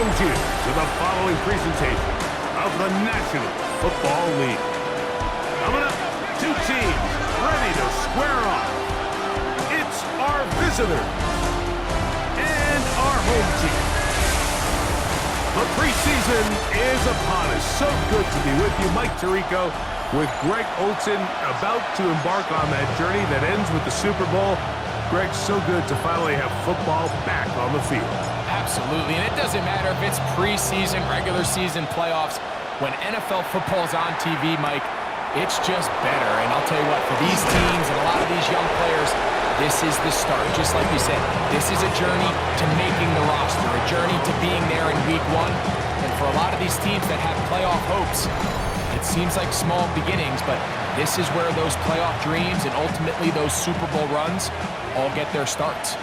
welcomes you to the following presentation of the National Football League. Coming up, two teams ready to square off. It's our visitors and our home team. The preseason is upon us. So good to be with you, Mike Tirico, with Greg Olson about to embark on that journey that ends with the Super Bowl. Greg, so good to finally have football back on the field. Absolutely, and it doesn't matter if it's preseason, regular season, playoffs. When NFL football's on TV, Mike, it's just better. And I'll tell you what, for these teams and a lot of these young players, this is the start. Just like you said, this is a journey to making the roster, a journey to being there in week one. And for a lot of these teams that have playoff hopes, it seems like small beginnings, but this is where those playoff dreams and ultimately those Super Bowl runs all get their starts.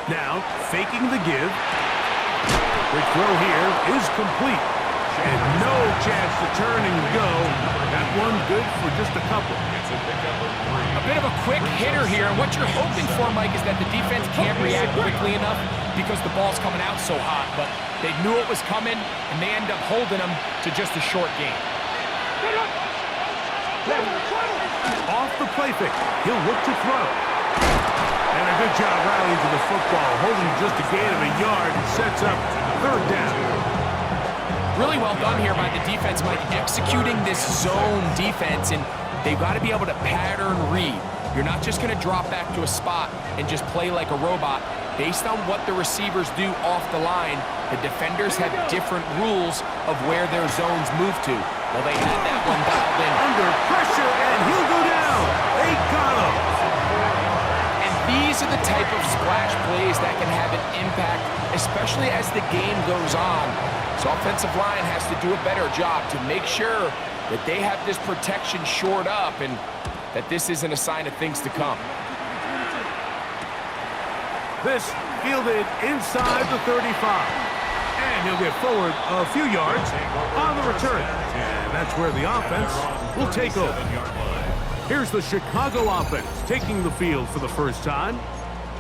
Now, faking the give. The throw here is complete. And no chance to turn and go. That one good for just a couple. A bit of a quick hitter here. And what you're hoping for, Mike, is that the defense can't react quickly enough because the ball's coming out so hot. But they knew it was coming, and they end up holding them to just a short game. Off the play fake. He'll look to throw. And a good job rallying to the football, holding just a gain of a yard and sets up third down. Really well done here by the defense, Mike, executing this zone defense, and they've got to be able to pattern read. You're not just going to drop back to a spot and just play like a robot. Based on what the receivers do off the line, the defenders have different rules of where their zones move to. Well, they had that one dialed in. Under pressure, and he'll go down. They got him. These are the type of splash plays that can have an impact, especially as the game goes on. So offensive line has to do a better job to make sure that they have this protection shored up and that this isn't a sign of things to come. This fielded inside the 35. And he'll get forward a few yards on the return. And that's where the offense will take over. Here's the Chicago offense taking the field for the first time.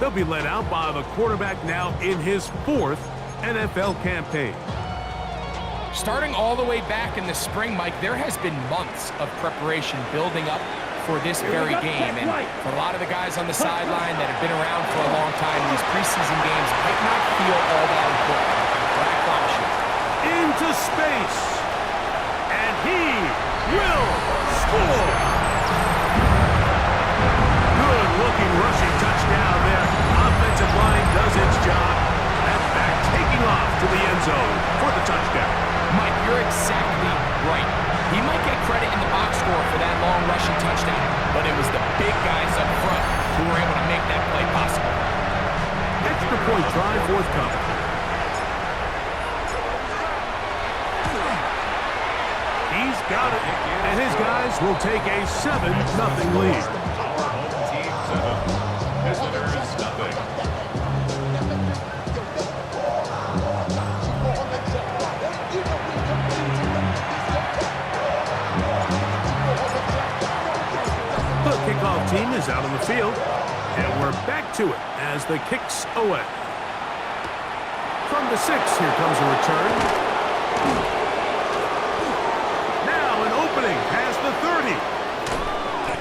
They'll be led out by the quarterback now in his fourth NFL campaign. Starting all the way back in the spring, Mike, there has been months of preparation building up for this very game. And for a lot of the guys on the sideline that have been around for a long time, these preseason games might not feel all that important. But I promise you. Into space. And he will score. Looking rushing touchdown there. Offensive line does its job. And back taking off to the end zone for the touchdown. Mike, you're exactly right. He might get credit in the box score for that long rushing touchdown, but it was the big guys up front who were able to make that play possible. Extra point try forthcoming. He's got it. And his guys will take a 7-0 lead. The kickoff team is out on the field, and we're back to it as the kicks away. From the 6, here comes a return. Now an opening past the 30.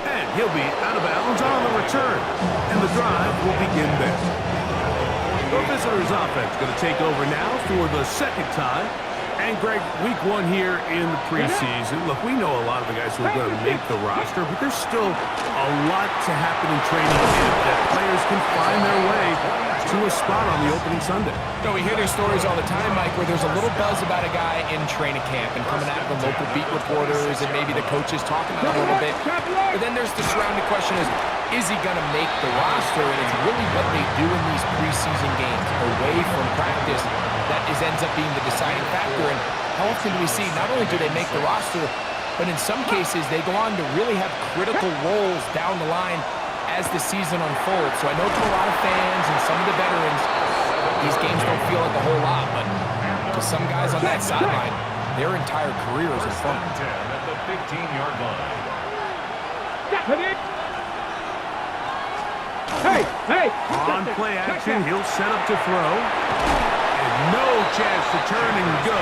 And he'll be out of bounds on the return, and the drive will begin there. The visitors' offense going to take over now for the second time. And, Greg, week one here in the preseason. Look, we know a lot of the guys who are going to make the roster, but there's still a lot to happen in training camp that players can find their way to a spot on the opening Sunday. No, we hear these stories all the time, Mike, where there's a little buzz about a guy in training camp and coming out of the local beat reporters and maybe the coaches talking about it a little bit. But then there's the surrounding question is he going to make the roster? And it's really what they do in these preseason games away from practice that ends up being the deciding factor. And how often do we see not only do they make the roster, but in some cases they go on to really have critical roles down the line as the season unfolds. So I know to a lot of fans and some of the veterans, these games don't feel like a whole lot, but to some guys on that sideline, their entire career is in front of them. At the 15-yard line. Hey! On play action, he'll set up to throw. And no chance to turn and go.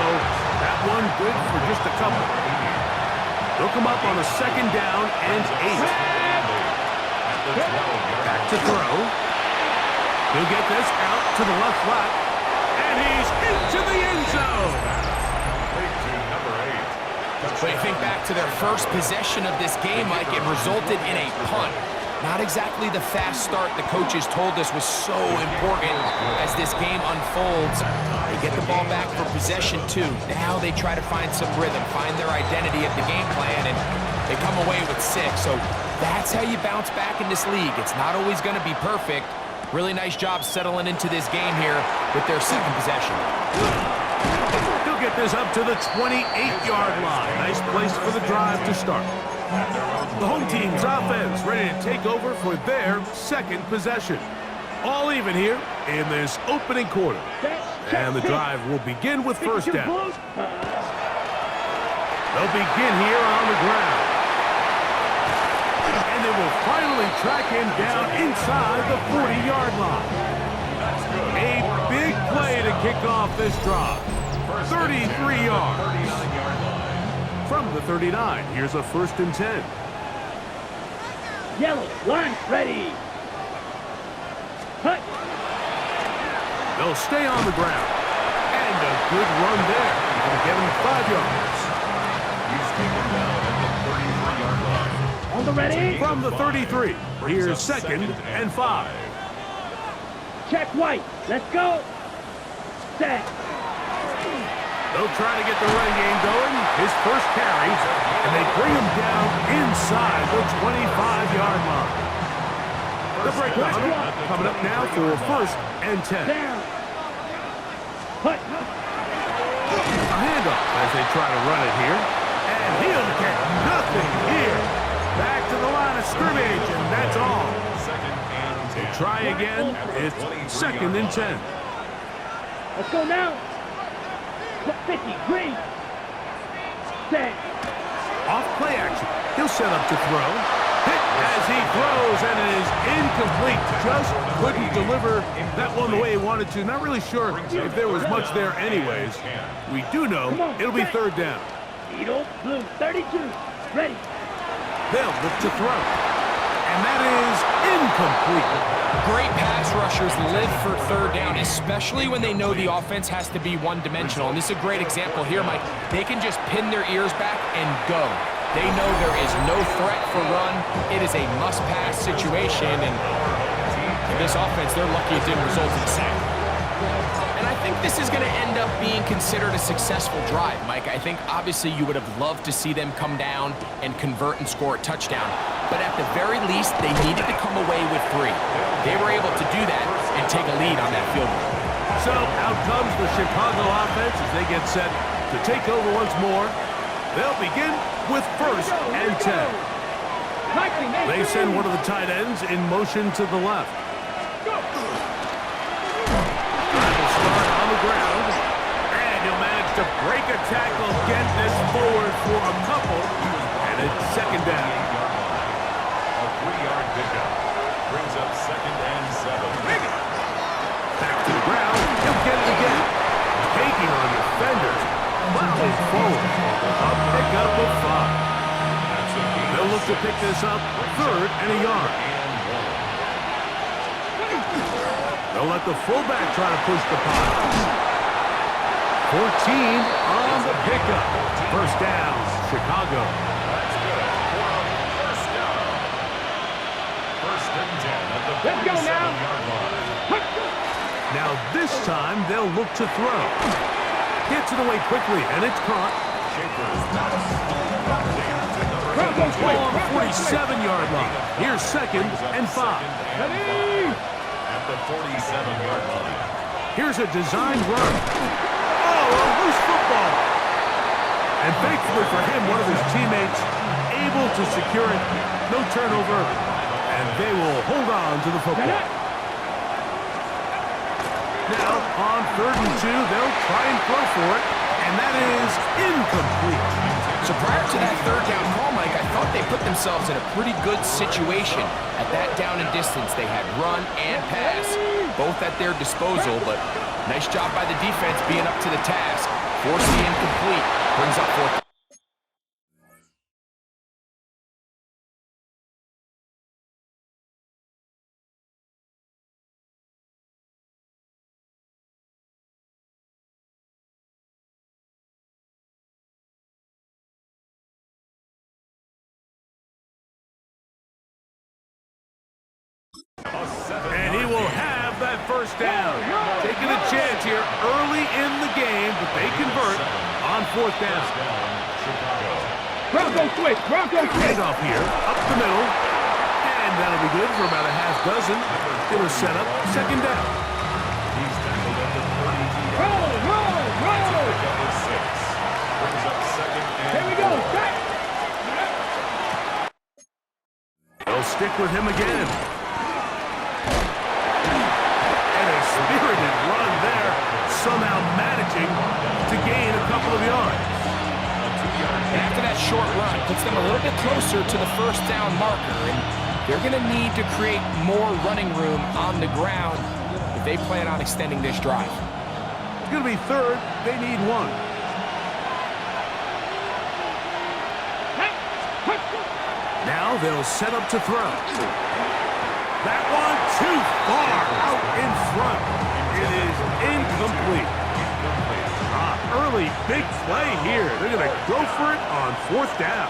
That one good for just a couple. They'll come up on a second down and 8. Back to throw. He'll get this out to the left flat. And he's into the end zone. But you think back to their first possession of this game, Mike, it resulted in a punt. Not exactly the fast start the coaches told us was so important as this game unfolds. They get the ball back for possession 2. Now they try to find some rhythm, find their identity of the game plan, and they come away with 6. So that's how you bounce back in this league. It's not always going to be perfect. Really nice job settling into this game here with their second possession. He'll get this up to the 28-yard line. Nice place for the drive to start. The home team's offense ready to take over for their second possession. All even here in this opening quarter. And the drive will begin with first down. They'll begin here on the ground. And they will finally track him down inside the 40-yard line. A big play to kick off this drive. 33 yards. From the 39, here's a 1st and 10. Yellow, line ready. Hut. They'll stay on the ground. And a good run there. Going to get him 5 yards. He's taken down at the 33-yard line. On the ready. From the 33, here's 2nd and 5. Check white. Let's go. Set. They'll try to get the running game going. His first carry, and they bring him down inside the 25-yard line. The break coming up now for 1st and 10. Down. Hut. A handoff as they try to run it here. And he'll get nothing here. Back to the line of scrimmage, and that's all. They try again. It's 2nd and 10. Let's go now. 50, green. Set. Off play action. He'll set up to throw. Hit as he throws, and it is incomplete. Just couldn't deliver that one the way he wanted to. Not really sure if there was much there anyways. We do know it'll be 3rd down. Beetle, blue, 32. Ready. They'll look to throw. And that is incomplete. Great pass rushers live for 3rd down, especially when they know the offense has to be one-dimensional. And this is a great example here, Mike. They can just pin their ears back and go. They know there is no threat for run. It is a must-pass situation, and this offense, they're lucky it didn't result in a sack. And I think this is going to end up being considered a successful drive, Mike. I think obviously you would have loved to see them come down and convert and score a touchdown. But at the very least, they needed to come away with 3. They were able to do that and take a lead on that field goal. So out comes the Chicago offense as they get set to take over once more. They'll begin with 1st and 10. They send one of the tight ends in motion to the left. Will start on the ground, and he'll manage to break a tackle, get this forward for a couple, and it's 2nd down. A 3-yard pickup brings up 2nd and 7. Back to the ground, he'll get it again. Taking on defenders, plowing forward. A pickup of 5. They'll look to pick this up 3rd and a yard. They'll let the fullback try to push the pile. 14 on the pickup. 1st down, Chicago. That's good for a 1st down. 1st and 10 at the 47-yard line. Now this time they'll look to throw. Gets it away quickly, and it's caught. Ball on the 47-yard line. Here's 2nd and 5. At the 47-yard line. Here's a designed run. Oh, a loose football. And thankfully for him, one of his teammates able to secure it. No turnover, and they will hold on to the football. Now, on 3rd and 2, they'll try and throw for it, and that is incomplete. So prior to that 3rd down call, Mike, I thought they put themselves in a pretty good situation at that down and distance. They had run and pass, both at their disposal, but nice job by the defense being up to the task. Force the incomplete, brings up fourth. And he will have that first down. Taking a chance here early in the game, but they convert on fourth down. Bronco switch, Bronco switch. Handoff here, up the middle. And that'll be good for about a half dozen. It'll set up second down. He's tackled at the 32. Roll, roll, roll. Number 6. Brings up second and Here we go, set. They'll stick with him again. And a spirited run there, somehow managing to gain a couple of yards. And after that short run, puts them a little bit closer to the first down marker, and they're going to need to create more running room on the ground if they plan on extending this drive. It's going to be third. They need one. Now they'll set up to throw. That one too far out in front. It is incomplete. Early big play here. They're going to go for it on fourth down.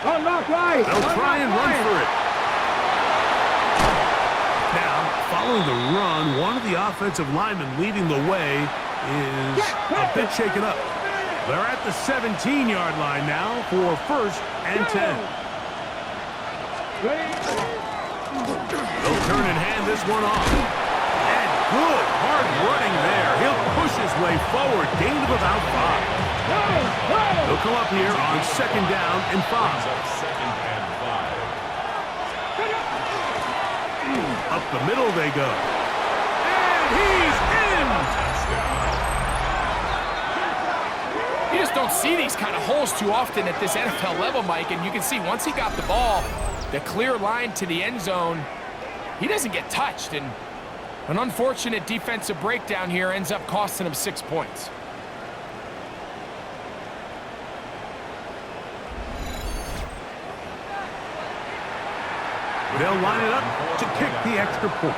Unlock right. They'll try and run for it. Now, following the run, one of the offensive linemen leading the way is a bit shaken up. They're at the 17-yard line now for first and 10. They'll turn and hand this one off. And good hard running there. He'll push his way forward, gain of about 5. They'll come up here on second down and 5. second and 5. Up the middle they go. And he's in! You just don't see these kind of holes too often at this NFL level, Mike, and you can see once he got the ball, the clear line to the end zone, he doesn't get touched, and an unfortunate defensive breakdown here ends up costing him 6 points. They'll line it up to kick the extra point.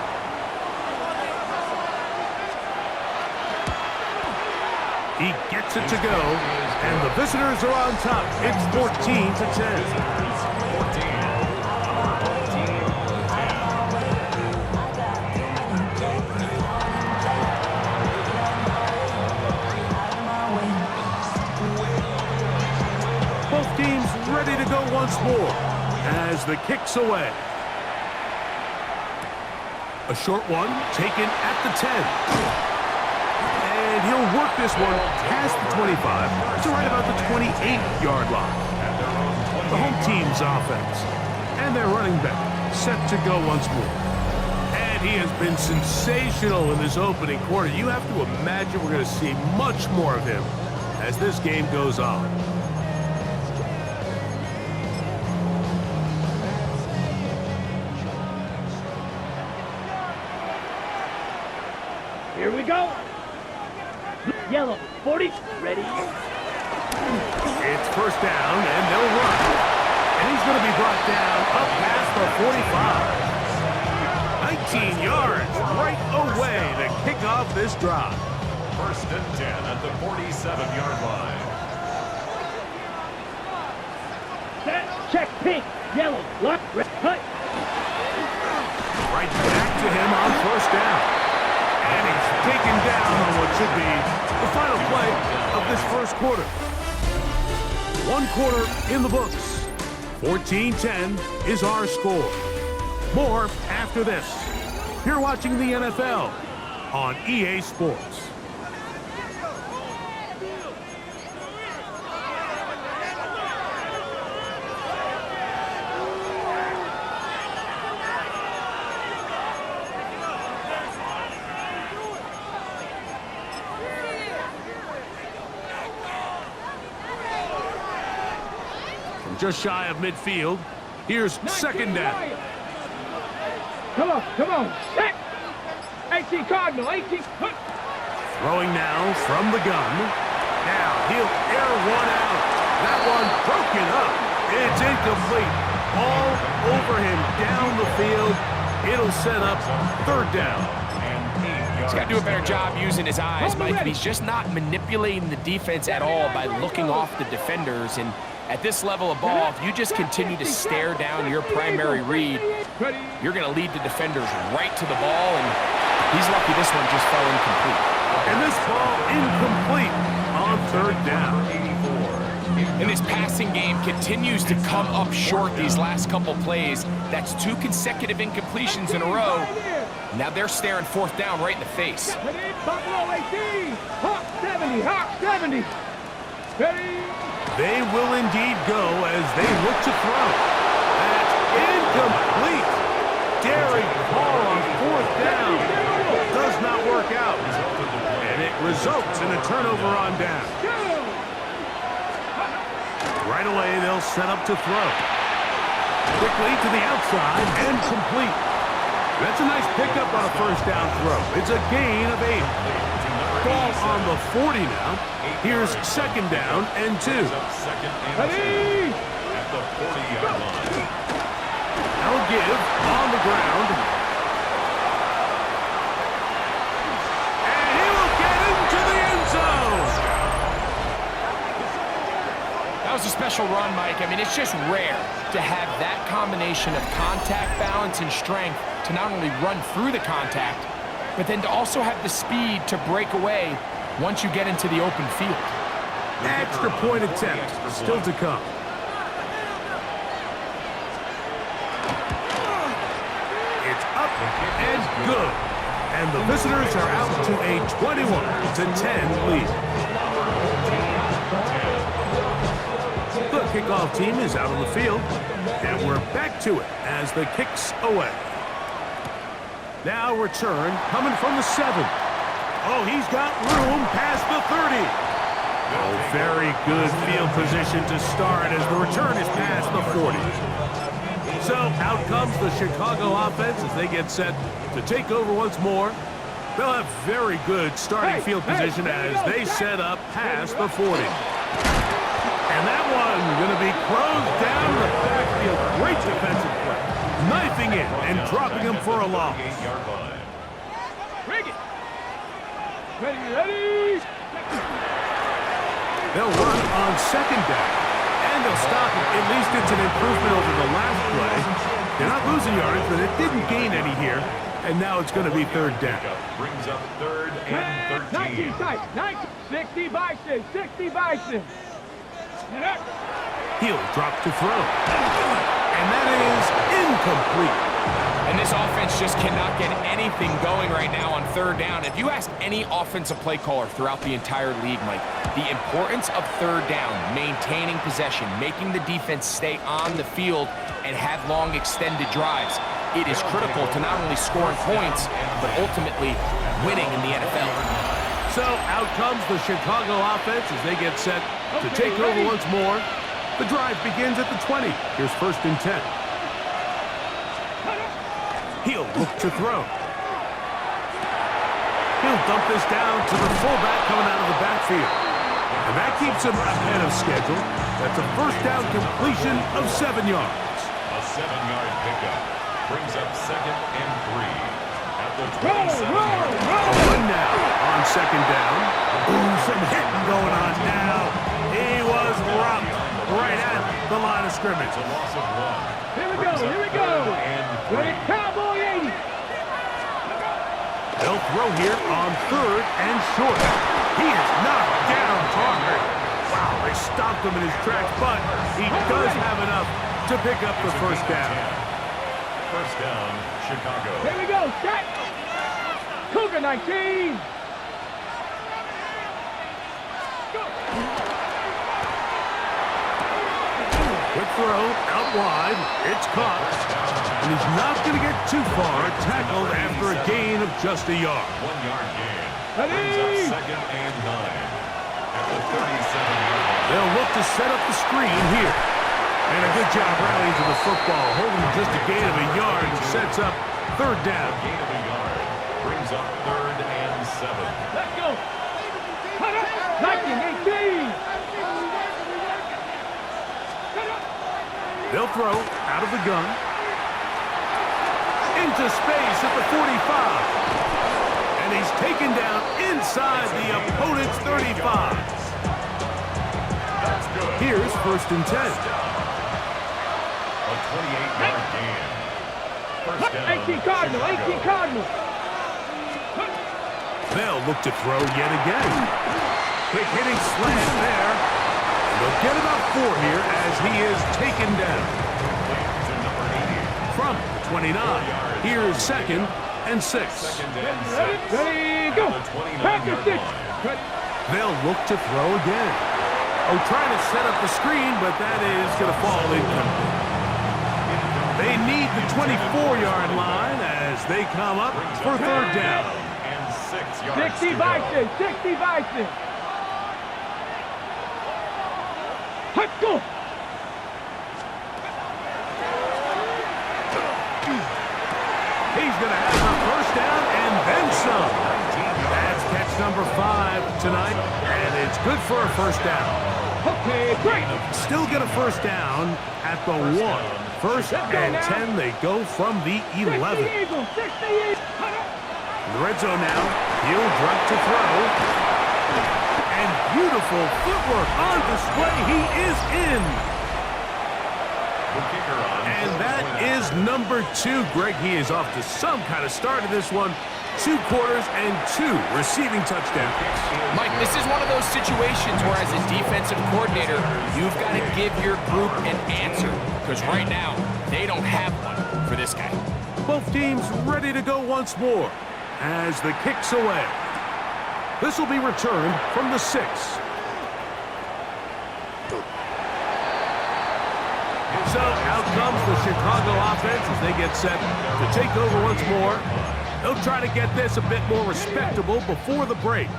He gets it to go, and the visitors are on top. It's 14-10. Both teams ready to go once more as the kick's away. A short one taken at the 10. And he'll work this one past the 25 to right about the 28-yard line. The home team's offense and their running back set to go once more. And he has been sensational in this opening quarter. You have to imagine we're going to see much more of him as this game goes on. Here we go. Yellow, 40, ready. It's first down, and they'll run. And he's going to be brought down up past the 45. 19 yards right away to kick off this drive. First and 10 at the 47-yard line. Set, check, pink, yellow, lock, red, cut. Right back to him on first down. And he's taken down on what should be the final play of this first quarter. One quarter in the books. 14-10 is our score. More after this. You're watching the NFL on EA Sports. just shy of midfield. Here's second down. Come on. Set. 18 Cardinal, 18. Throwing now from the gun. Now he'll air one out. That one broken up. It's incomplete. All over him down the field. It'll set up third down. He's got to do a better job using his eyes, Mike. He's just not manipulating the defense at all by looking off the defenders. And at this level of ball, if you just continue to stare down your primary read, you're going to lead the defenders right to the ball, and he's lucky this one just fell incomplete. And this ball incomplete on third down. And his passing game continues to come up short these last couple plays. That's 2 consecutive incompletions in a row. Now they're staring fourth down right in the face. Buffalo 18. Hawk 70. Hawk 70. Ready. They will indeed go as they look to throw. That's incomplete. Daring ball on fourth down. Does not work out. And it results in a turnover on down. Right away, they'll set up to throw. Quickly to the outside and complete. That's a nice pickup on a first down throw. It's a gain of 8. Ball on the 40 now. Here's second down and 2. Ready. At the 40-yard line. Now give on the ground. And he will get into the end zone. That was a special run, Mike. I mean, it's just rare to have that combination of contact, balance, and strength to not only run through the contact, but then to also have the speed to break away once you get into the open field. Extra point attempt still to come. It's up and good. And the visitors are out to a 21-10 lead. The kickoff team is out on the field, and we're back to it as the kicks away. Now return coming from the 7. Oh, he's got room past the 30. Oh, very good field position to start as the return is past the 40. So out comes the Chicago offense as they get set to take over once more. They'll have very good starting field position as they set up past the 40. And that one going to be closed down the backfield. Great defensive play. Knifing in and dropping him for a loss. Rig it. Ready. They'll run on second down. And they'll stop it. At least it's an improvement over the last play. They're not losing yards, but it didn't gain any here. And now it's going to be third down. Brings up third and 13. 60 Bison. 60 Bison. He'll drop to throw. And that is incomplete. And this offense just cannot get anything going right now on third down. If you ask any offensive play caller throughout the entire league, Mike, the importance of third down, maintaining possession, making the defense stay on the field and have long extended drives, it is critical to not only scoring points, but ultimately winning in the NFL. So out comes the Chicago offense as they get set to take over once more. The drive begins at the 20. Here's first and 10. He'll look to throw. He'll dump this down to the fullback coming out of the backfield. And that keeps him ahead of schedule. That's a first down completion of 7 yards. A 7-yard pickup brings up second and 3 at the 27-yard line. One now on second down. Ooh, some hitting going on now. He was rocked right at the line of scrimmage. It's a loss of 1. Here we go. Ready, Cowboy 80. They'll throw here on third and short. He is knocked down hard. Wow, they stopped him in his tracks, but he does have enough to pick up the first down. First down, Chicago. Here we go, set. Cougar 19. Quick throw, out wide, it's caught. And he's not going to get too far, tackled after a gain of just a yard. 1-yard gain. Ready? Brings up second and 9 at the 37-yard line. They'll look to set up the screen here. Good job rallying to the football, holding just a gain of a yard and sets up third down. Gain of a yard brings up 3rd and 7. Let's go. 19-18. They'll throw out of the gun. Into space at the 45. And he's taken down inside the opponent's 35. That's good. Here's 1st and 10. A 28-yard gain. First down. 18 Cardinal, 18 Cardinal. They'll look to throw yet again. Quick hitting slant there. And they'll get about 4 here as he is taken down. To number 80. From the 29. Here's 2nd and 6. Second and 6. Ready, go. The 29-yard Practice it. line. They'll look to throw again. Oh, trying to set up the screen, but that is going to fall incomplete. They need the 24-yard line as they come up for 3rd down. And 6 yards 60 to go. Bison, 60 Bison. Let's go. He's going to have a 1st down and then some. That's catch number 5 tonight, and it's good for a 1st down. Okay, great. Still get a 1st down at the 1. 1st and 10, they go from the 11. 60 Eagles, 60 Eagles. In the red zone now, he'll drop to throw. And beautiful footwork on display. He is in. The kicker on. And that is number 2. Greg, he is off to some kind of start in this one. 2 quarters and 2 receiving touchdowns. Mike, this is one of those situations where as a defensive coordinator, you've got to give your group an answer. Because right now, they don't have one for this guy. Both teams ready to go once more as the kick's away. This will be returned from the 6. So out comes the Chicago offense as they get set to take over once more. They'll try to get this a bit more respectable before the break.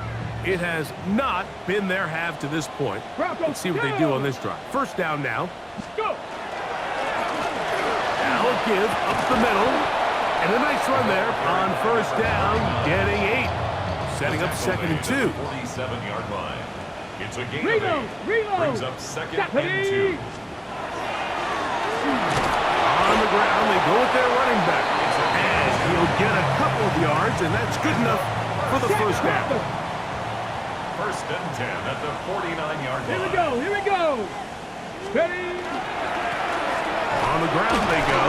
It has not been their half to this point. Let's see what they do on this drive. 1st down now. Go. Now a give up the middle. And a nice run there on 1st down, getting 8. Setting up 2nd and 2. 47-yard line. It's a gain of Reload, 8. reload. Brings up 2nd and 2. On the ground, they go with their running back. And he'll get a couple of yards, and that's good enough for the 1st down. 1st and 10 at the 49-yard line. Here we go, here we go. Ready. On the ground they go.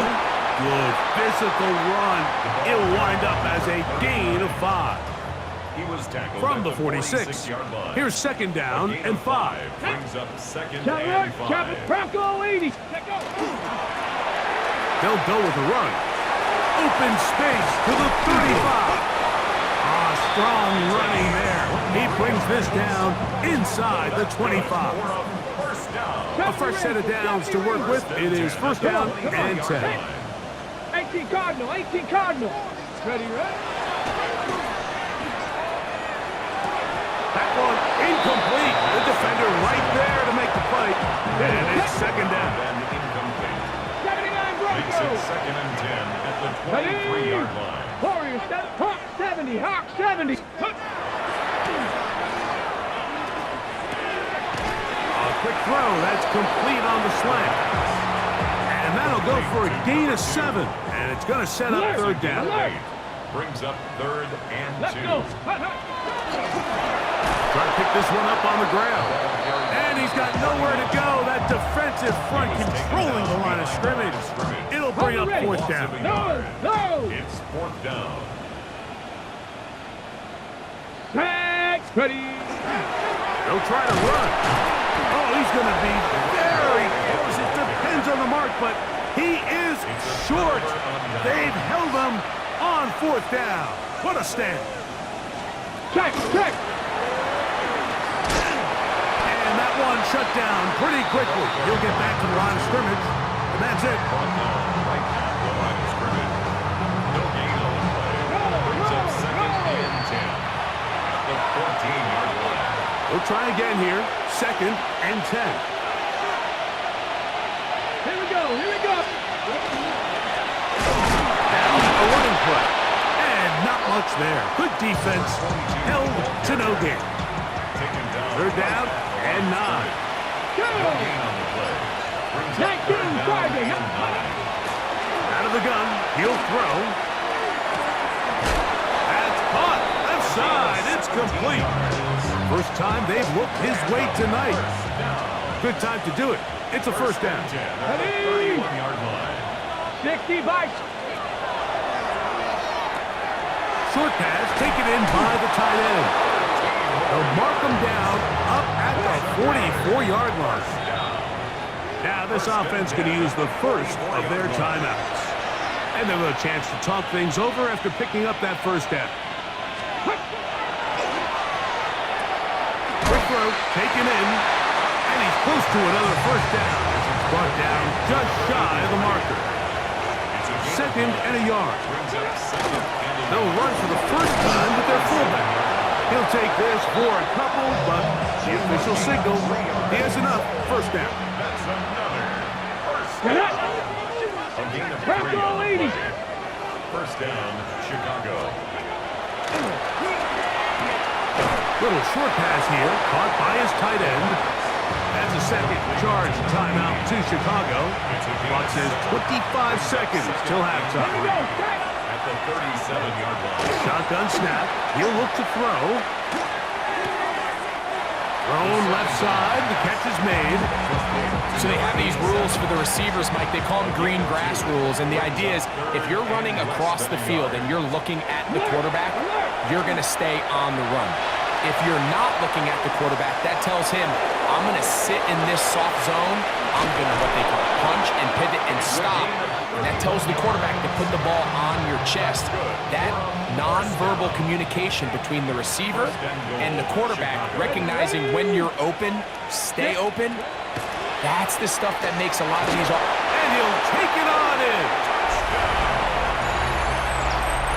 Good physical run. It'll wind up as a gain of 5. He was tackled From at the 46. 46-yard line. Here's 2nd down and 5. Brings up 2nd Chop and it, 5. chop it. Bronco 80. Let go. They'll go with the run. Open space to the 35. Strong running there. He brings this down inside the 25. First down. A fresh set of downs to work with. It is 1st down and 10. 18 Cardinal, 18 Cardinal. Ready, ready. That one incomplete. The defender right there to make the play. And it's 2nd down. Then incomplete. 79 Makes it Broncos. 2nd and 10 at the 23-yard line. Warriors, Hawk 70, Hawk 70. A quick throw. That's complete on the slant. And that'll go for a gain of 7. And it's going to set up 3rd down. Brings up 3rd and 2. Let's go. Try to pick this one up on the ground. And he's got nowhere to go. That defensive front controlling the line of scrimmage. It'll bring up 4th down. No, no. It's 4th down. Back. Ready. They'll try to run. Oh, he's going to be very close. It depends on the mark, but he is short. They've held him on 4th down. What a stand. Check, check. And that one shut down pretty quickly. He'll get back to the line of scrimmage, and that's it. Brought down right at the line of scrimmage. No gain on the play. Brings up 2nd and 10 at the 14-yard line. We'll try again here. 2nd and 10. Here we go. Here we go. Now a running play. And not much there. Good defense. Held to no gain. Third down and 9. Go. 19 driving. Out of the gun. He'll throw. That's caught. Left side. It's complete. First time they've looked his way tonight. Good time to do it. It's a first down. 31-yard line. 65. Short pass taken in by the tight end. They'll mark him down up at the 44-yard line. Now this offense can use the first of their timeouts. And they'll have a chance to talk things over after picking up that first down. Quick throw taken in. And he's close to another first down. He's brought down just shy of the marker. Second and a yard. They'll run for the first time with their fullback. He'll take this for a couple, but the official signal, he has enough. First down. That's another first Get down. up. A gain of Back 3 to on the 80. play. First down, Chicago. Little short pass here, caught by his tight end. That's a second charge timeout to Chicago. Clock says 25 seconds till Here we halftime. go. Set. At the 37-yard line. Shotgun snap. He'll look to throw. Thrown left side. The catch is made. So they have these rules for the receivers, Mike. They call them green grass rules. And the idea is if you're running across the field and you're looking at the quarterback, you're going to stay on the run. If you're not looking at the quarterback, that tells him, I'm going to sit in this soft zone. I'm going to what they call punch and pivot and stop. And that tells the quarterback to put the ball on your chest. That nonverbal communication between the receiver and the quarterback, recognizing when you're open, stay open, that's the stuff that makes a lot of these. And he'll take it on in.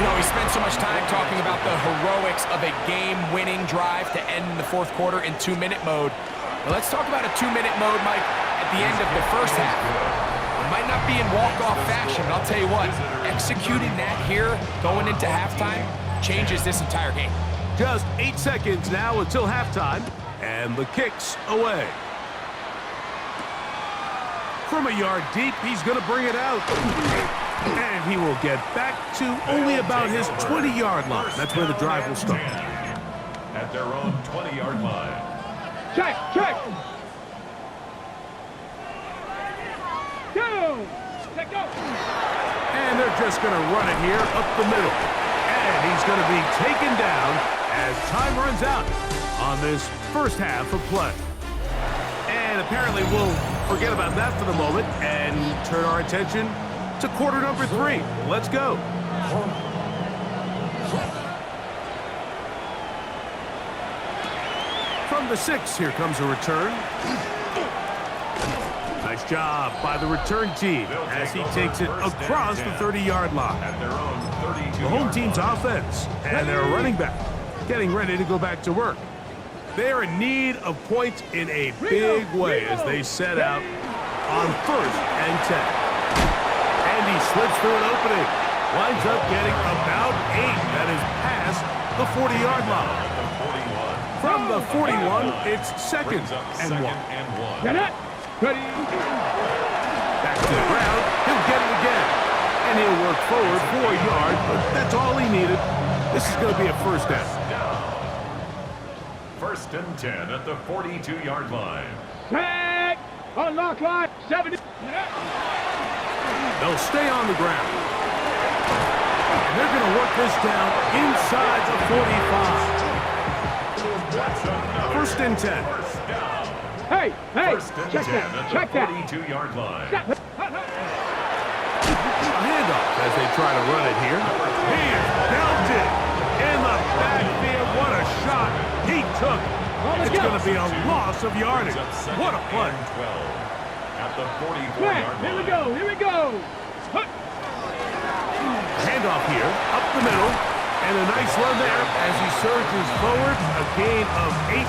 You know, we spent so much time talking about the heroics of a game-winning drive to end the fourth quarter in 2-minute mode. Now let's talk about a 2-minute mode, Mike, at the end of the first half. It might not be in walk-off fashion, but I'll tell you what, executing that here, going into halftime, changes this entire game. Just 8 seconds now until halftime, and the kick's away. From a yard deep, he's going to bring it out. And he will get back to only about his 20-yard line. That's where the drive will start. At their own 20-yard line. Check. Go. Let go. And they're just going to run it here up the middle. And he's going to be taken down as time runs out on this first half of play. And apparently we'll forget about that for the moment and turn our attention to quarter number 3. Let's go. From the 6, here comes a return. Nice job by the return team as he takes it across the 30-yard line. At their own 32. The home team's offense and their running back getting ready to go back to work. They are in need of points in a big way as they set out on 1st and 10. And he slips through an opening. Winds up getting about 8. That is past the 40-yard line. From the 41, it's 2nd and 1. Get it. Ready. Back to the ground. He'll get it again. And he'll work forward for a yard, but that's all he needed. This is going to be a first down. 1st and 10 at the 42-yard line. Check. Unlock line. 70. They'll stay on the ground. And they're going to work this down inside the 45. 1st and 10. Hey. 1st and Check 10 that. at Check the that. 42-yard line. A handoff as they try to run it here. He is belted in the backfield. What a shot he took. It's going to be a loss of yardage. What a play. 12 at the 44-yard line. Here we go. Handoff here, up the middle, and a nice run there as he surges forward, a gain of 8,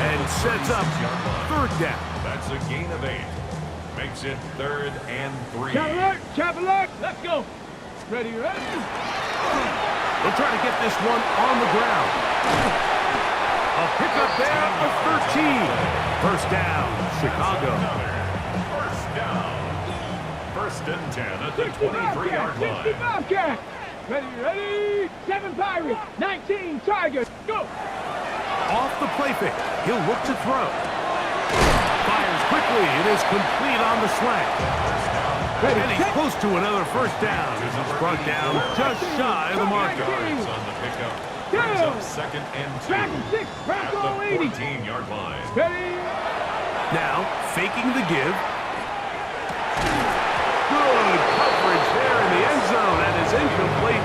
and sets up 3rd down. That's a gain of 8. Makes it 3rd and 3. Chop alert, let's go. Ready, ready. They'll try to get this one on the ground. A pickup there of 13. First down, Chicago. First down. 1st and 10 at the 23-yard line. 60 Bobcat. Ready, ready. 7 Pirates, 19 Tigers. Go. Off the play fake. He'll look to throw. Fires quickly. It is complete on the slant. And he's close to another first down. He's brought down just shy of the marker. Yards on the pickup. Brings up 2nd and 2 Back and 6, at Bronco the 80. 14-yard line. Ready. Now, faking the give. Good coverage there in the end zone, and is incomplete.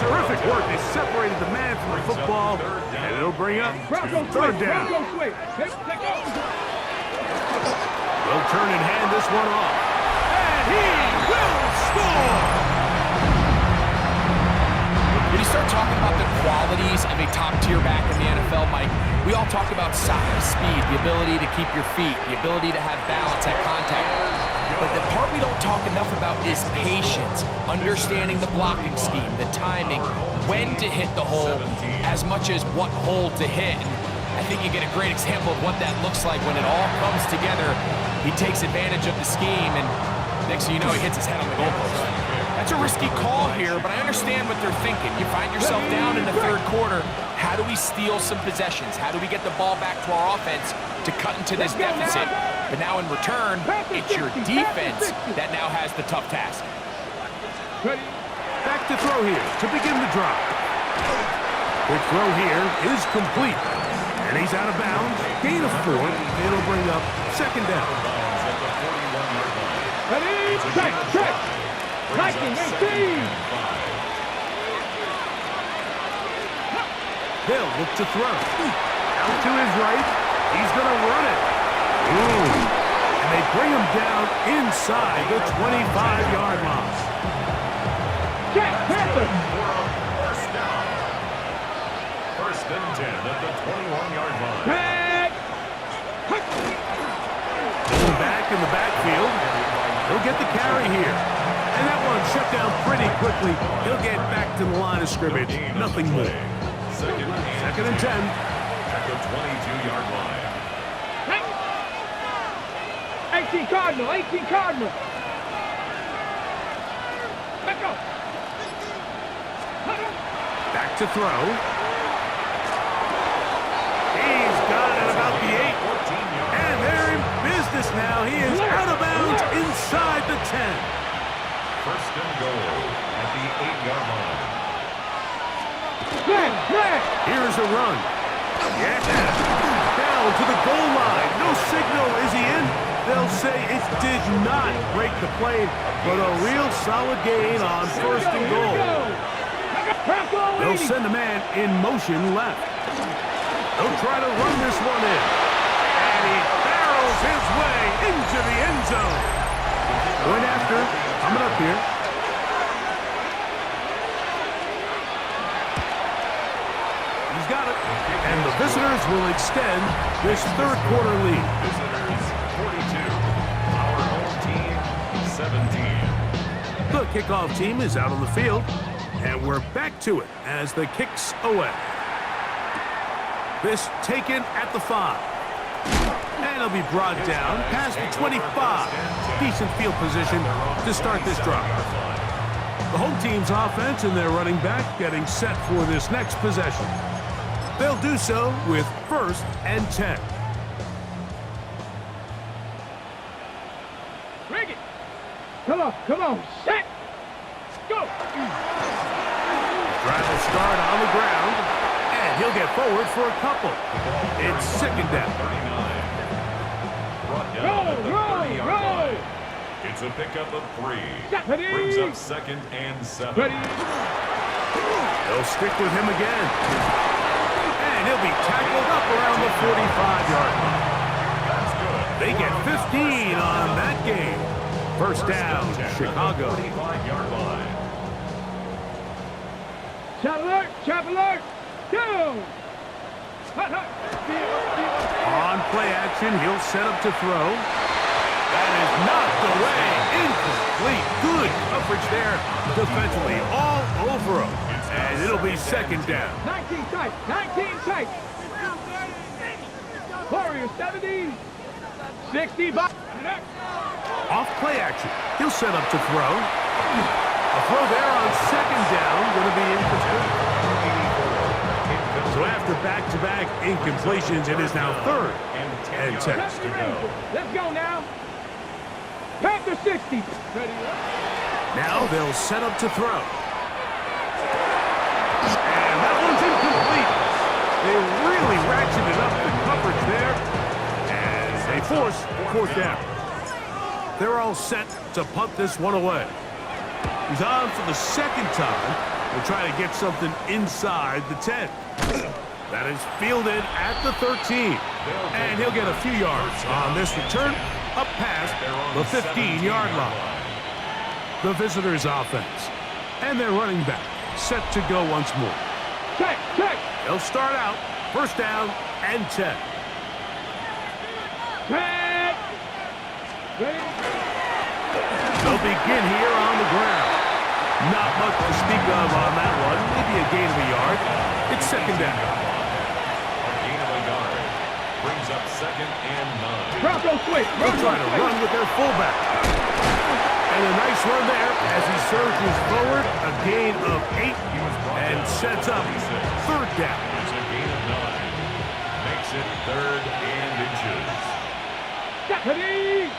Terrific work. They separated the man from the football, and it'll bring up Bronco 3rd swing, down. Bronco swing. Take off. They'll turn and hand this one off. And he will score! When you start talking about the qualities of a top-tier back in the NFL, Mike, we all talk about size, speed, the ability to keep your feet, the ability to have balance at contact. But the part we don't talk enough about is patience, understanding the blocking scheme, the timing, when to hit the hole, as much as what hole to hit. And I think you get a great example of what that looks like when it all comes together. He takes advantage of the scheme, and next thing you know, he hits his head on the goalpost. That's a risky call here, but I understand what they're thinking. You find yourself down in the 3rd quarter. How do we steal some possessions? How do we get the ball back to our offense to cut into this deficit? But now in return, it's your defense that now has the tough task. Back to throw here to begin the drive. The throw here is complete. And he's out of bounds. Gain of 4. It'll bring up 2nd down. Ready, check. Viking 18. They'll look to throw. Out to his right. He's going to run it. Ooh. And they bring him down inside the 25-yard line. Jack Panther. First down. 1st and 10 at the 21-yard line. Back. Pulling back in the backfield. He'll get the carry here. And that one shut down pretty quickly. He'll get back to the line of scrimmage. Nothing more. 2nd and 10. At the 22-yard line. 18 Cardinal. Let's go. Back to throw. He's got it about the 8. And they're in business now. He is out of bounds inside the 10. 1st and goal at the 8-yard line. Here's a run. Yeah. Down to the goal line. No signal. Is he in? They'll say it did not break the plane, but a real solid gain on 1st and goal. They'll send a man in motion left. They'll try to run this one in. And he barrels his way into the end zone. Going after, coming up here. He's got it. And the visitors will extend this 3rd quarter lead. Visitors 42. Our home team 17. The kickoff team is out on the field. And we're back to it as the kicks away. This taken at the 5. And it'll be brought down past the 25. Decent field position to start this drive. The home team's offense and their running back getting set for this next possession. They'll do so with 1st and 10. Bring it. Come on. Set. Go. Drive will start on the ground. And he'll get forward for a couple. It's 2nd down. 39. Brought down at the 30-yard line. It's a pickup of 3. Brings up 2nd and 7. They'll stick with him again. And he'll be tackled up around the 45-yard line. They get 15 on that game. 1st down, Chicago. 45-yard line. Chop alert. Down. On play action, he'll set up to throw. That is knocked away. Incomplete. Good coverage there defensively. All over him. And it'll be second down. 19 tight. 19 tight. Warriors 70. 60 by. Off play action. He'll set up to throw. A throw there on second down. Going to be incomplete. So after back-to-back incompletions, it is now third and 10. Let's go now. Panther 60. Now they'll set up to throw. And that one's incomplete. They really ratcheted up the coverage there as they force fourth down. They're all set to punt this one away. He's on for the second time. They'll try to get something inside the 10. That is fielded at the 13. And he'll get a few yards on this return up past the 15-yard line. The visitors' offense. And their running back set to go once more. Check. They'll start out first down and 10. Check. They'll begin here on the ground. Not much to speak of on that one. Maybe a gain of a yard. It's second down. Gain of a yard. Brings up second and 9. Bronco switch. They'll try to run with their fullback. And a nice run there as he surges forward. A gain of 8 and sets up third down. It's a gain of 9. Makes it third and inches. Deputy.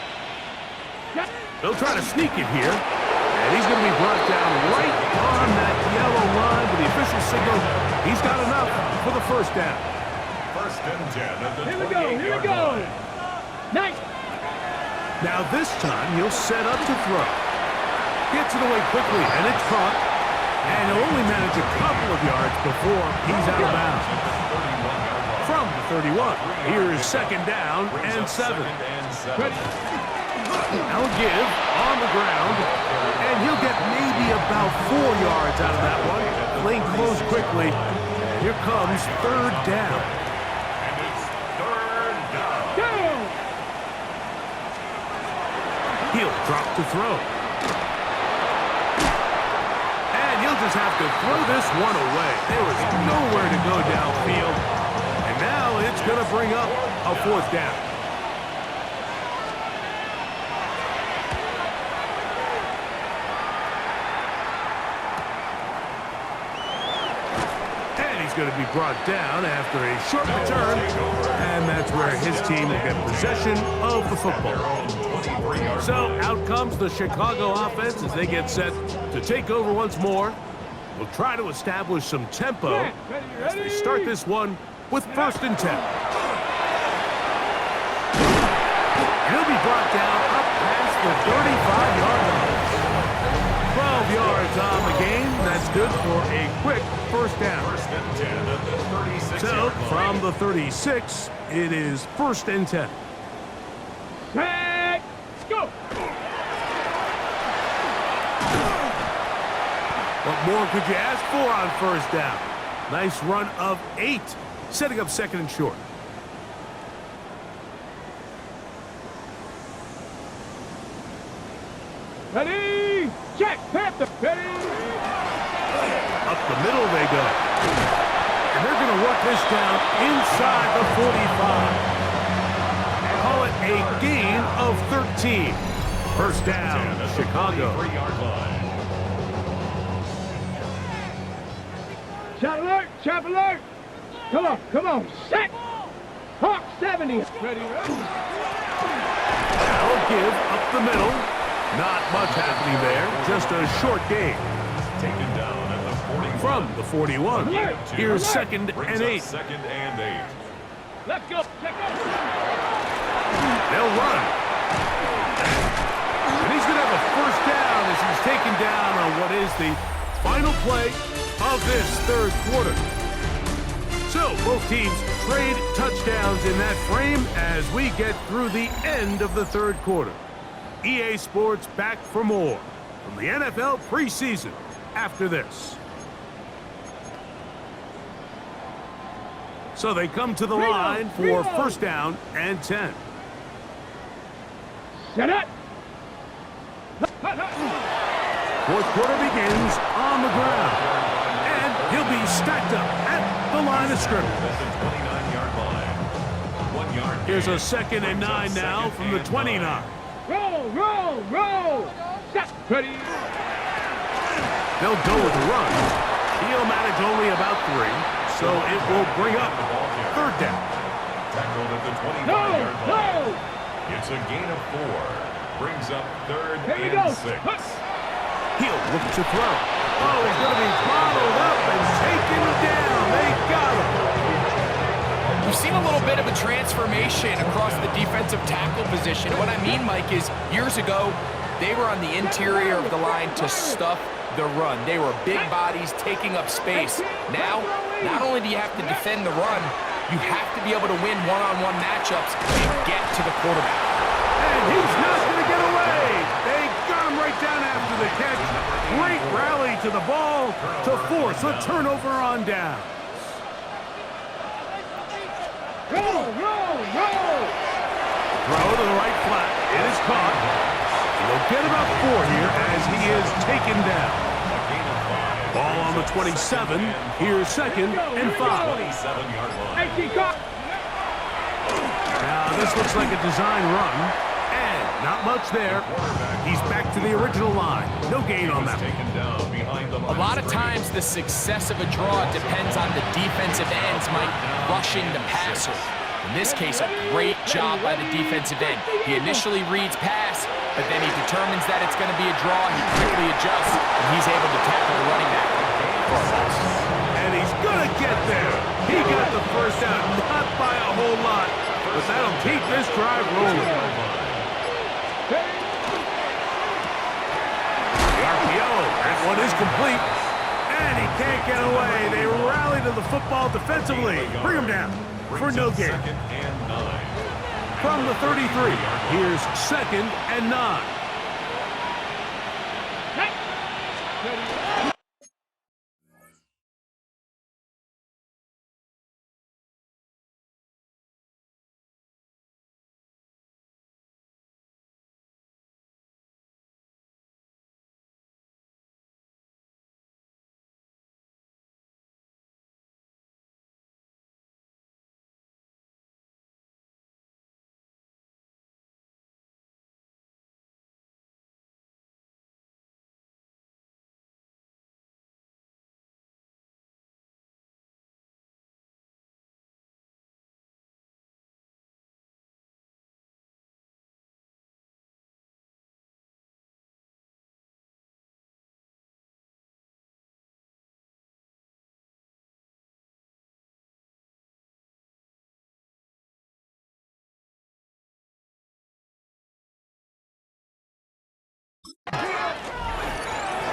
They'll try to sneak it here. And he's going to be brought down right on that yellow line with the official signal. He's got enough for the first down. First and 10 at the Here we go. 28-yard line. Nice. Now this time he'll set up to throw. Gets it away quickly, and it's caught. And he'll only manage a couple of yards before he's out of bounds. From the 31, here's second down and 7. Now give on the ground, and he'll get maybe about 4 yards out of that one. Lane closed quickly. And here comes third down. And it's third down. Down. He'll drop to throw. And he'll just have to throw this one away. There was nowhere to go downfield. And now it's going to bring up a fourth down. Going to be brought down after a short return, and that's where his team will get possession of the football. So out comes the Chicago offense as they get set to take over once more. We'll try to establish some tempo as they start this one with first and 10. And he'll be brought down up past the 35-yard line. 12 yards on the game. That's good for a quick first down. First and 10 at the 36. So from the 36, it is first and 10. Check. Go. What more could you ask for on first down? Nice run of 8, setting up second and short. Ready. Check. Panther. Ready. Up the middle they go. And they're going to work this down inside the 45. Call it a gain of 13. First down, Chicago. 3-yard line. Shot alert. Shot alert. Come on. Set. Hawk 70. Ready. Now give up the middle. Not much happening there. Just a short gain. Taken down at the 41. From the 41. Here's second and 8. Second and 8. Let's go. Check up. They'll run. And he's going to have a first down as he's taken down on what is the final play of this third quarter. So both teams trade touchdowns in that frame as we get through the end of the third quarter. EA Sports back for more from the NFL preseason after this. So they come to the line for first down and 10. Set it. Fourth quarter begins on the ground. And he'll be stacked up at the line of scrimmage. At the 29-yard line. 1 yard. Here's a 2nd and 9 now from the 29. Roll, roll, roll. Set. Ready. They'll go with the run. He'll manage only about 3, so it will bring up 3rd down. Tackled at the 25-yard No, line. no. It's a gain of 4. Brings up 3rd Here we and go. 6. He'll look to throw. Oh, he's going to be bottled up and taken down. They got him. We've seen a little bit of a transformation across the defensive tackle position. And what I mean, Mike, is years ago, they were on the interior of the line to stuff the run. They were big bodies taking up space. Now, not only do you have to defend the run, you have to be able to win one-on-one matchups and get to the quarterback. And he's not going to get away. They got him right down after the catch. Great rally to the ball to force a turnover on down. Roll, roll, roll. Throw to the right flat. It is caught. He'll get about 4 here as he is taken down. A gain of 5. Ball on the 27. Here's 2nd and 5. 27-yard line. 18 caught. Now this looks like a design run. And not much there. He's back to the original line. No gain on that. Taken down behind the line A lot of scrimmage. times the success of a draw depends on the defensive ends, Mike, rushing the passer. In this case, a great job by the defensive end. He initially reads pass, but then he determines that it's going to be a draw. He quickly adjusts, and he's able to tackle the running back for a loss. And he's going to get there. He got the first out, not by a whole lot, but that'll keep this drive rolling. The RPO, that one is complete. And he can't get away. They rally to the football defensively. Bring him down for no gain. 2nd and 9. From the 33, here's 2nd and 9.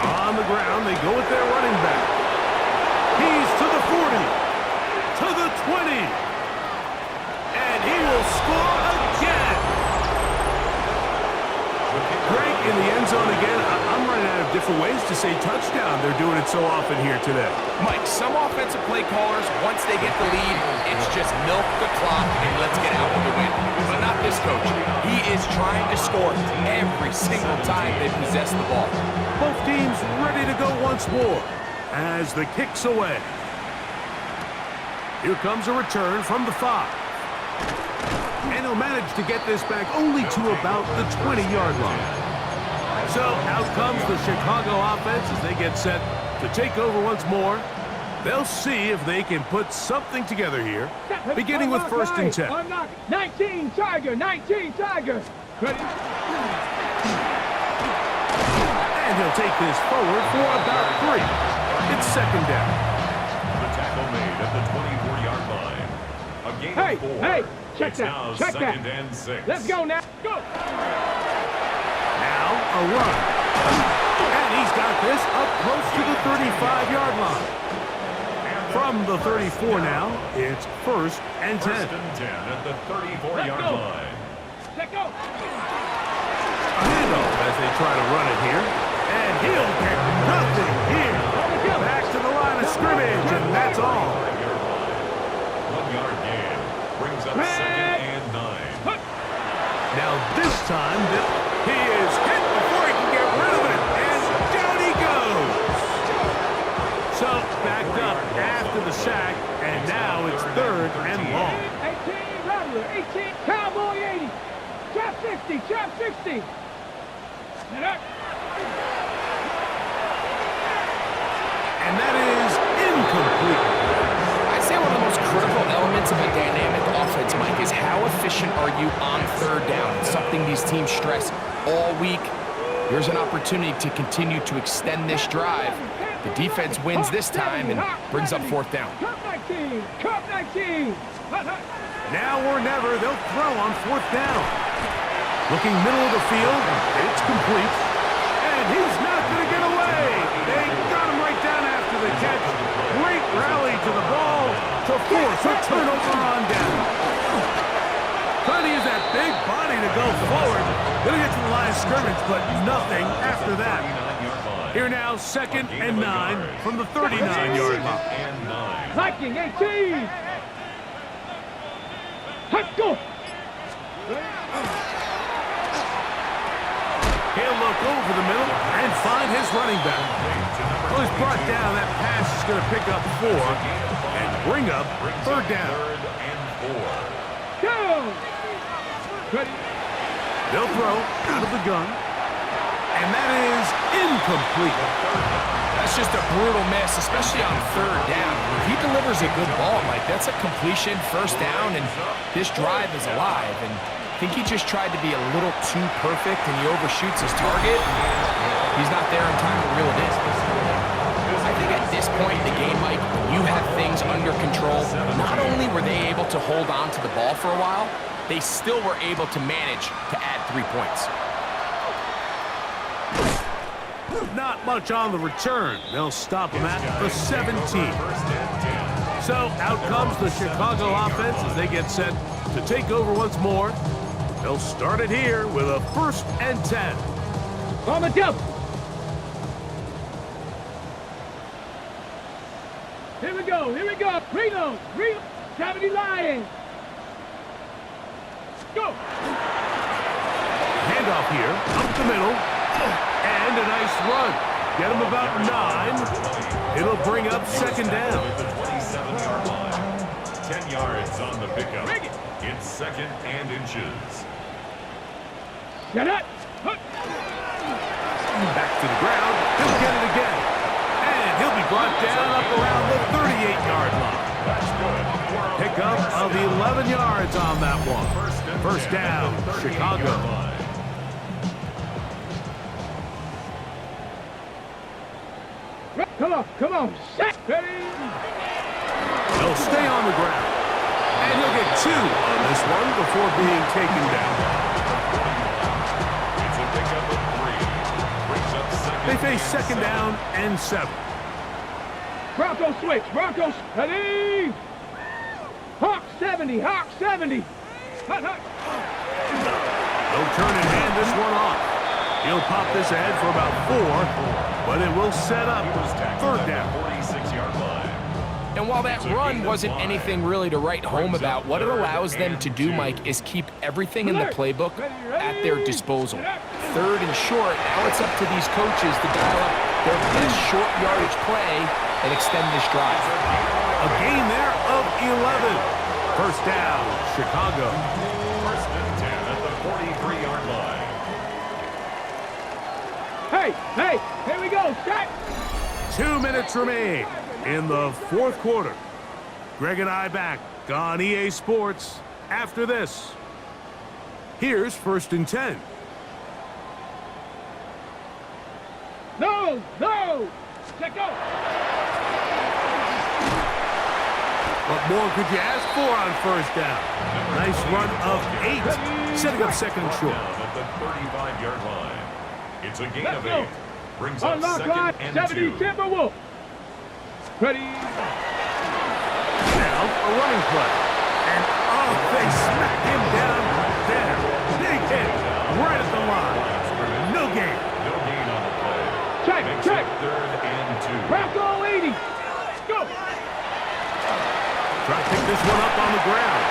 On the ground, they go with their running back. He's to the 40, to the 20, and he will score again. Great in the end zone again. I'm running out of different ways to say touchdown. They're doing it so often here today. Mike, some offensive play callers, once they get the lead, it's just milk the clock and let's get out with the win. But not this coach. He is trying to score every single time they possess the ball. Both teams ready to go once more as the kick's away. Here comes a return from the 5. And he'll manage to get this back only to about the 20-yard line. So out comes the Chicago offense as they get set to take over once more. They'll see if they can put something together here, beginning with 1st and 10. 19 Tiger, 19 Tiger. Ready? And he'll take this forward for about 3. It's 2nd down. The tackle made at the 24-yard line. A gain Hey, of 4. hey, check It's that, now check that. 2nd and 6. Let's go now. Go. Now a run. And he's got this up close to the 35-yard line. From the 34 now, it's 1st and 10. 1st and 10 at the 34-yard go. line. Let's go. A handoff as they try to run it here. And he'll get nothing here. Back to the line of scrimmage, and that's all. 1 yard gain. Brings up 2nd and 9. Now this time. He is hit before he can get rid of it, and down he goes. So, backed up after the sack, and now it's 3rd and long. 18, Rattler, 18, Cowboy 80. Trap 60, trap 60. And that is incomplete. I'd say one of the most critical elements of a dynamic offense, Mike, is how efficient are you on 3rd down? It's something these teams stress all week. Here's an opportunity to continue to extend this drive. The defense wins this time and brings up 4th down. Cup 19, Cup 19. Now or never, they'll throw on 4th down. Looking middle of the field, it's complete. And he's not going to get away. They got him right down after the catch. Great rally to the ball to force a turnover on down. Trying to use that big body to go forward. Going to get to the line of scrimmage, but nothing after that. Here now, 2nd and 9 from the 39-yard line. Viking 18. Let's go. He'll look over the middle and find his running back. Well, he's brought down. That pass is going to pick up 4 and bring up 3rd down. Go. Ready. They'll throw out of the gun. And that is incomplete. That's just a brutal miss, especially on 3rd down. If he delivers a good ball, Mike, that's a completion, 1st down, and this drive is alive. And I think he just tried to be a little too perfect, and he overshoots his target. He's not there in time to reel it in. I think at this point in the game, Mike, when you have things under control, not only were they able to hold on to the ball for a while, they still were able to manage to add 3 points. Not much on the return. They'll stop him at the 17. So out comes the Chicago offense as they get set to take over once more. They'll start it here with a 1st and 10. On the double. Here we go, here we go. Reload, 70 Lions. Go. Handoff here, up the middle. And a nice run. Get him about 9. It'll bring up 2nd down. The 27-yard line. 10 yards on the pickup. It's 2nd and inches. Get it. Back to the ground. He'll get it again. And he'll be brought down up around the 38-yard line. Pickup of 11 yards on that one. 1st down, Chicago. Come on, set, ready. He'll stay on the ground. And he'll get 2 on this one before being taken down. It's a pickup of 3. Brings up 2nd. They face 2nd down and 7. Bronco switch, Broncos, ready. Hawk 70, Hawk 70. Hut, hut. They'll turn and hand this one off. He'll pop this ahead for about 4, but it will set up 3rd down. 46-yard line. And while that run wasn't anything really to write home about, what it allows them to do, Mike, is keep everything in the playbook at their disposal. 3rd and short, now it's up to these coaches to dial up their best short yardage play and extend this drive. A gain there of 11. 1st down, Chicago. 1st and 10 at the 43-yard line. Hey, here we go, set. 2 minutes remain in the 4th quarter. Greg and I back on EA Sports after this. Here's 1st and 10. No, set go. What more could you ask for on 1st down? Nice run of 8, setting up 2nd and short. At the 35-yard line. It's a gain of 8. Brings up Unlock 2nd line, and 70 2. Timberwolves. Ready. Now a running play. And they smack him down there. Big hit right at the line. No gain. No gain on the play. Check. Makes it 3rd and 2. Bronco 80. Go. Try to pick this one up on the ground.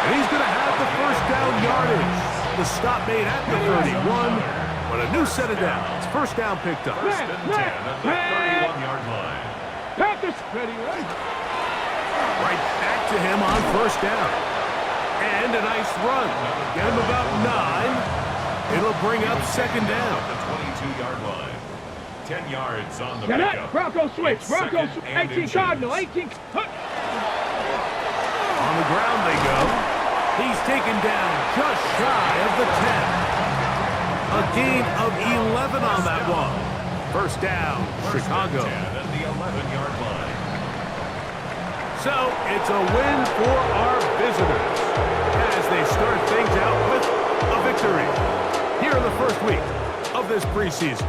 And he's going to have the 1st down yardage. the stop made at the 31, but a new set of downs. First down picked up. First and 10 at the 31-yard line. Panthers, ready, ready. Right back to him on first down. And a nice run. Get him about 9. It'll bring up second down. At the 22-yard line. 10 yards on the Get pickup. up. Bronco switch. It's Bronco second switch. and 18 inches. Cardinal. 18. On the ground they go. He's taken down just shy of the 10. A gain of 11 on that one. First down, Chicago. First and 10 at the 11-yard line. So it's a win for our visitors as they start things out with a victory here in the first week of this preseason.